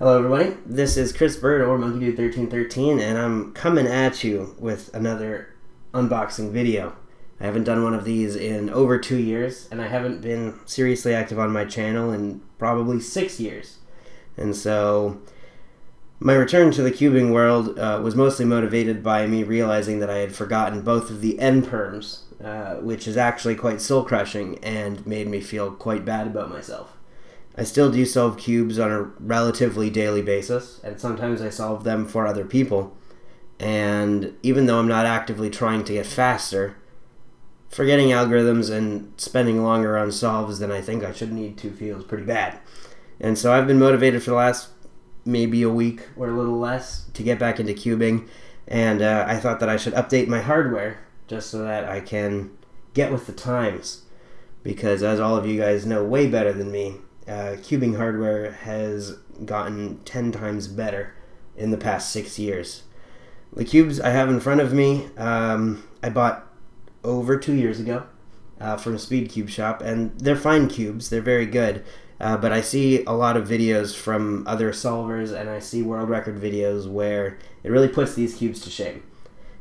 Hello everybody, this is Chris Bird or MonkeyDude1313 and I'm coming at you with another unboxing video. I haven't done one of these in over 2 years and I haven't been seriously active on my channel in probably 6 years. And so my return to the cubing world was mostly motivated by me realizing that I had forgotten both of the end perms, which is actually quite soul crushing and made me feel quite bad about myself. I still do solve cubes on a relatively daily basis, and sometimes I solve them for other people. And even though I'm not actively trying to get faster, forgetting algorithms and spending longer on solves than I think I should need to feels pretty bad. And so I've been motivated for the last maybe a week or a little less to get back into cubing, and I thought that I should update my hardware just so that I can get with the times. Because as all of you guys know way better than me, cubing hardware has gotten 10 times better in the past 6 years. The cubes I have in front of me, I bought over 2 years ago from Speed Cube Shop, and they're fine cubes, they're very good, but I see a lot of videos from other solvers and I see world record videos where it really puts these cubes to shame.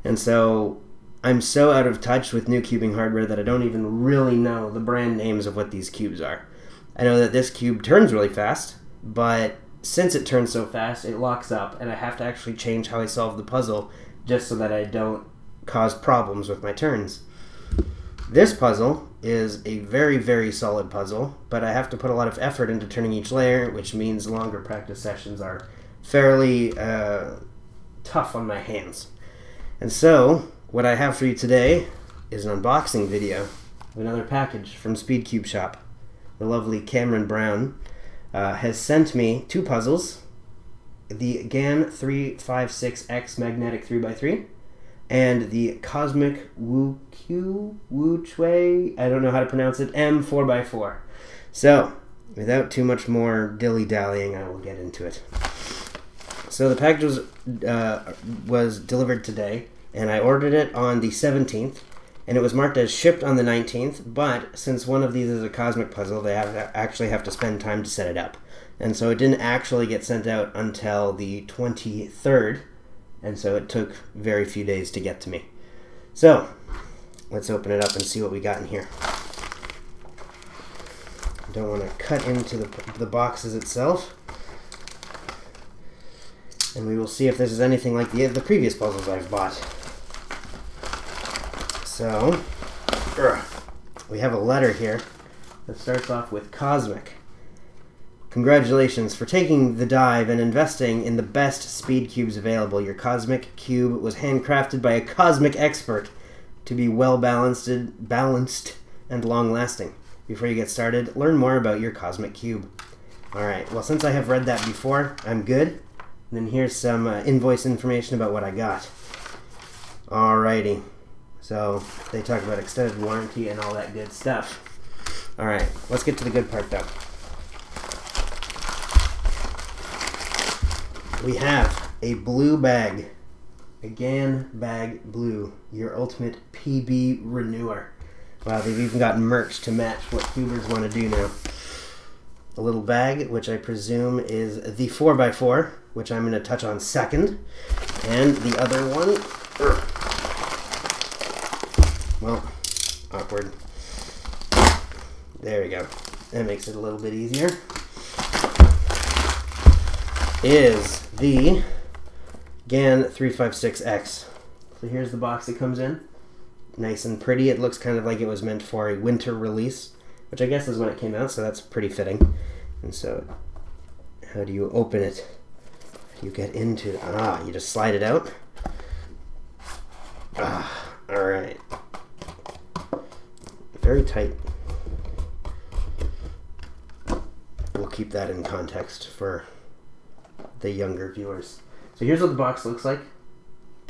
And so I'm so out of touch with new cubing hardware that I don't even really know the brand names of what these cubes are. I know that this cube turns really fast, but since it turns so fast, it locks up, and I have to actually change how I solve the puzzle just so that I don't cause problems with my turns. This puzzle is a very, very solid puzzle, but I have to put a lot of effort into turning each layer, which means longer practice sessions are fairly tough on my hands. And so, what I have for you today is an unboxing video of another package from Speed Cube Shop. The lovely Cameron Brown has sent me 2 puzzles, the GAN356X magnetic 3x3 and the cosmic WuQue, I don't know how to pronounce it, M4x4. So, without too much more dilly-dallying, I will get into it. So the package was delivered today, and I ordered it on the 17th. And it was marked as shipped on the 19th, but since one of these is a cosmic puzzle, they actually have to spend time to set it up. And so it didn't actually get sent out until the 23rd, and so it took very few days to get to me. So, let's open it up and see what we got in here. I don't want to cut into the boxes itself. And we will see if this is anything like the previous puzzles I've bought. So, we have a letter here that starts off with Cosmic. Congratulations for taking the dive and investing in the best speed cubes available. Your Cosmic Cube was handcrafted by a cosmic expert to be well balanced and long-lasting. Before you get started, learn more about your Cosmic Cube. Alright, well since I have read that before, I'm good. And then here's some invoice information about what I got. Alrighty. So, they talk about extended warranty and all that good stuff. Alright, let's get to the good part though. We have a blue bag. A GAN bag blue. Your ultimate PB renewer. Wow, they've even got merch to match what cubers want to do now. A little bag, which I presume is the 4x4, which I'm going to touch on second. And the other one... Well, awkward. There we go. That makes it a little bit easier. Is the GAN356X. So here's the box it comes in. Nice and pretty. It looks kind of like it was meant for a winter release, which I guess is when it came out, so that's pretty fitting. And so, how do you open it? How do you get into it? Ah, you just slide it out. Ah, alright. Very tight. We'll keep that in context for the younger viewers. So here's what the box looks like.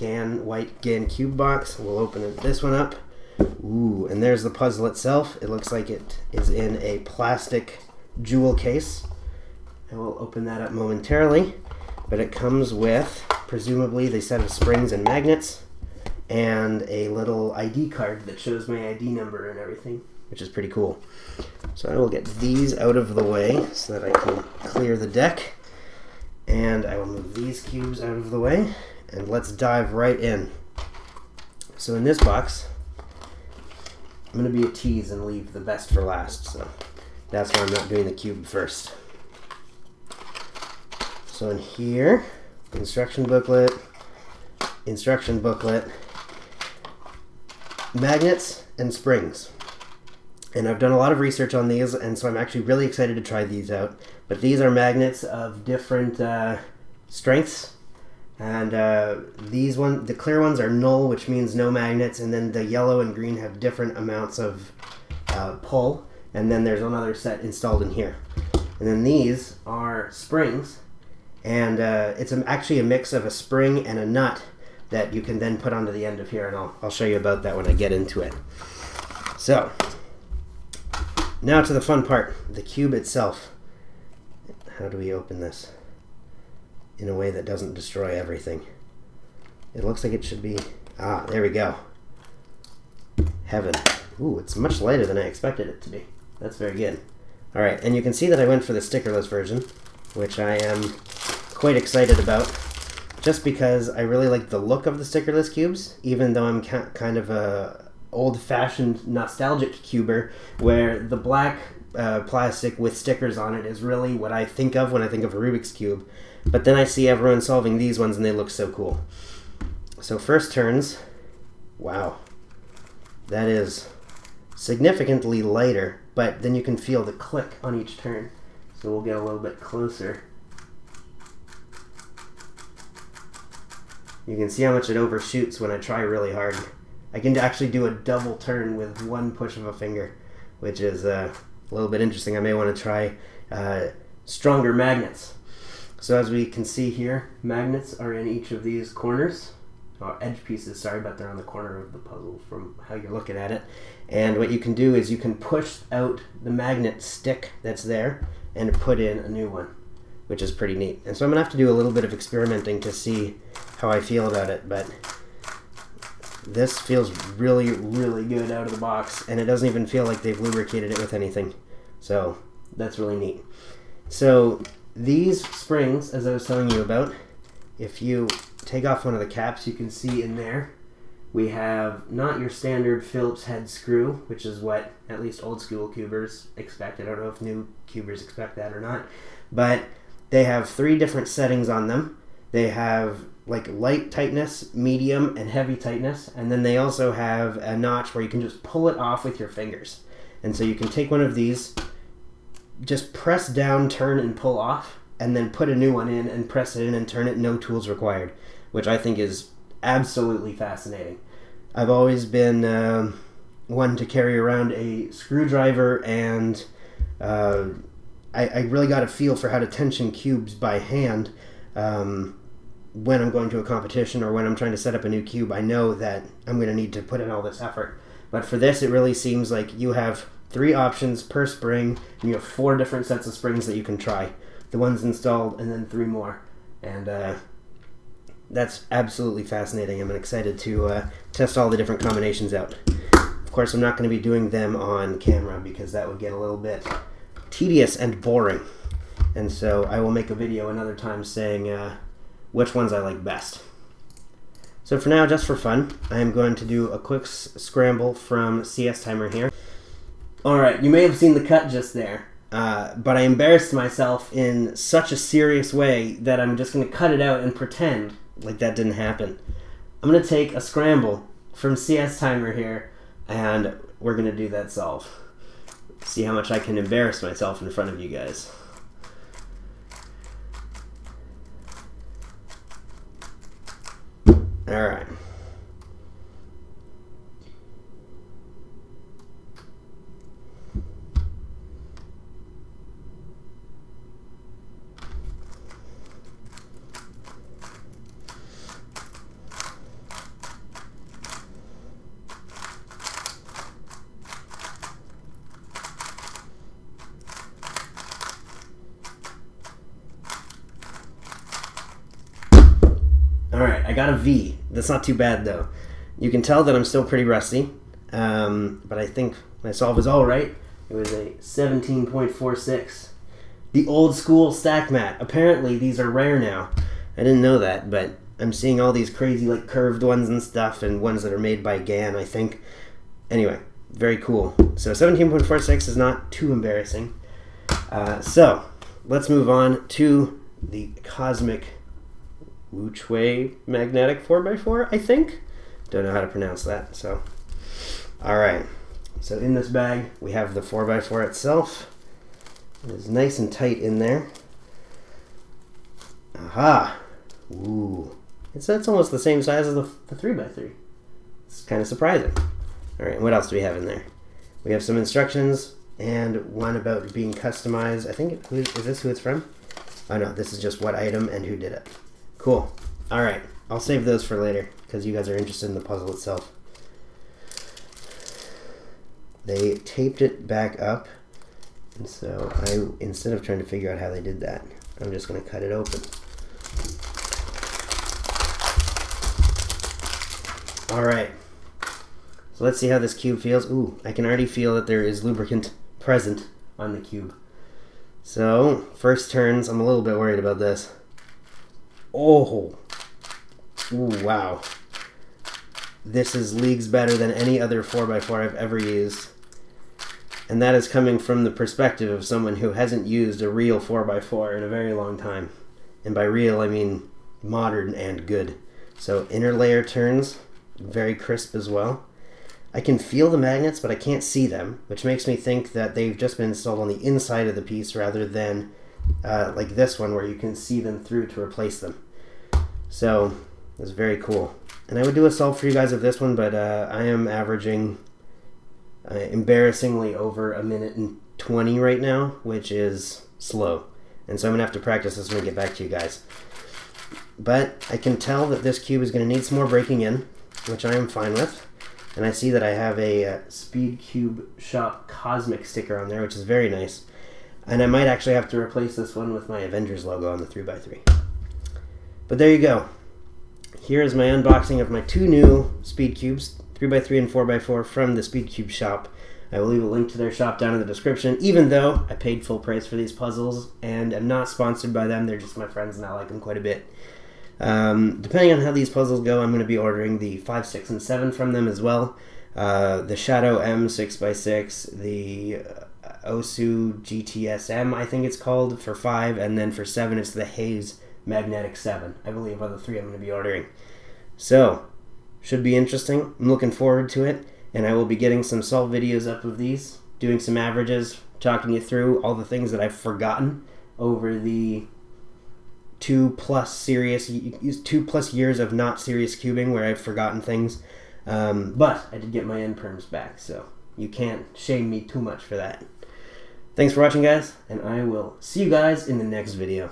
White GAN cube box. We'll open this one up. Ooh, and there's the puzzle itself. It looks like it is in a plastic jewel case. I will open that up momentarily. But it comes with, presumably, the set of springs and magnets, and a little ID card that shows my ID number and everything, which is pretty cool. So I will get these out of the way so that I can clear the deck. And I will move these cubes out of the way, and let's dive right in. So in this box, I'm going to be a tease and leave the best for last, so that's why I'm not doing the cube first. So in here, instruction booklet, magnets, and springs. And I've done a lot of research on these, and so I'm actually really excited to try these out. But these are magnets of different strengths. And the clear ones are null, which means no magnets, and then the yellow and green have different amounts of pull. And then there's another set installed in here. And then these are springs, and it's actually a mix of a spring and a nut that you can then put onto the end of here, and I'll show you about that when I get into it. So, now to the fun part, the cube itself. How do we open this in a way that doesn't destroy everything? It looks like it should be, there we go. Heaven. Ooh, it's much lighter than I expected it to be. That's very good. All right, and you can see that I went for the stickerless version, which I am quite excited about, just because I really like the look of the stickerless cubes, even though I'm kind of a old-fashioned nostalgic cuber, where the black plastic with stickers on it is really what I think of when I think of a Rubik's Cube. But then I see everyone solving these ones and they look so cool. So first turns, wow, that is significantly lighter, but then you can feel the click on each turn. So we'll get a little bit closer. You can see how much it overshoots when I try really hard. I can actually do a double turn with one push of a finger, which is a little bit interesting. I may want to try stronger magnets. So as we can see here, magnets are in each of these corners. Oh, edge pieces, sorry, but they're on the corner of the puzzle from how you're looking at it. And what you can do is you can push out the magnet stick that's there and put in a new one, which is pretty neat. And so I'm gonna have to do a little bit of experimenting to see how I feel about it, but this feels really, really good out of the box, and it doesn't even feel like they've lubricated it with anything. So that's really neat. So these springs, as I was telling you about, if you take off one of the caps, you can see in there we have not your standard Phillips head screw, which is what at least old school cubers expect. I don't know if new cubers expect that or not, but they have 3 different settings on them. They have like light tightness, medium, and heavy tightness, and then they also have a notch where you can just pull it off with your fingers. And so you can take one of these, just press down, turn, and pull off, and then put a new one in and press it in and turn it, no tools required, which I think is absolutely fascinating. I've always been one to carry around a screwdriver, and I really got a feel for how to tension cubes by hand when I'm going to a competition or when I'm trying to set up a new cube. I know that I'm going to need to put in all this effort. But for this, it really seems like you have 3 options per spring, and you have 4 different sets of springs that you can try. The ones installed, and then 3 more. And that's absolutely fascinating. I'm excited to test all the different combinations out. Of course, I'm not going to be doing them on camera because that would get a little bit tedious and boring. And so I will make a video another time saying which ones I like best. So for now, just for fun, I am going to do a quick scramble from CS Timer here. Alright, you may have seen the cut just there, but I embarrassed myself in such a serious way that I'm just going to cut it out and pretend like that didn't happen. I'm going to take a scramble from CS Timer here, and we're going to do that solve. See how much I can embarrass myself in front of you guys. Alright. Alright, I got a V. That's not too bad though. You can tell that I'm still pretty rusty, but I think my solve is alright. It was a 17.46 The old school stack mat. Apparently these are rare now. I didn't know that, but I'm seeing all these crazy like curved ones and stuff, and ones that are made by GAN, I think. Anyway, very cool. So 17.46 is not too embarrassing. So let's move on to the Cosmic WuQue magnetic 4x4, I think. Don't know how to pronounce that. So, all right. So in this bag we have the 4x4 itself. It is nice and tight in there. Aha! Ooh. It's almost the same size as the 3x3. It's kind of surprising. Alright, what else do we have in there? We have some instructions and one about being customized. I think, is this who it's from? Oh no, this is just what item and who did it. Cool. Alright, I'll save those for later because you guys are interested in the puzzle itself. They taped it back up. And so instead of trying to figure out how they did that, I'm just going to cut it open. All right. So let's see how this cube feels. Ooh, I can already feel that there is lubricant present on the cube. So first turns, I'm a little bit worried about this. Oh, ooh, wow. This is leagues better than any other 4x4 I've ever used. And that is coming from the perspective of someone who hasn't used a real 4x4 in a very long time. And by real, I mean modern and good. So inner layer turns, very crisp as well. I can feel the magnets, but I can't see them, which makes me think that they've just been installed on the inside of the piece rather than like this one where you can see them through to replace them. So it's very cool. And I would do a solve for you guys of this one, but I am averaging embarrassingly over 1:20 right now, which is slow. And so I'm gonna have to practice this when we get back to you guys. But I can tell that this cube is gonna need some more breaking in, which I am fine with. And I see that I have a Speed Cube Shop Cosmic sticker on there, which is very nice. And I might actually have to replace this one with my Avengers logo on the 3x3. But there you go. Here is my unboxing of my two new Speed Cubes, 3x3 and 4x4 from the Speed Cube shop. I will leave a link to their shop down in the description, even though I paid full price for these puzzles and am not sponsored by them. They're just my friends and I like them quite a bit. Depending on how these puzzles go, I'm going to be ordering the 5, 6, and 7 from them as well. The Shadow M 6x6, the Osu GTSM, I think it's called, for 5, and then for 7 it's the Haze Magnetic 7. I believe are the 3 I'm going to be ordering. So, should be interesting. I'm looking forward to it, and I will be getting some solve videos up of these, doing some averages, talking you through all the things that I've forgotten over the 2+ years of not serious cubing where I've forgotten things. But I did get my end perms back, so you can't shame me too much for that. Thanks for watching, guys, and I will see you guys in the next video.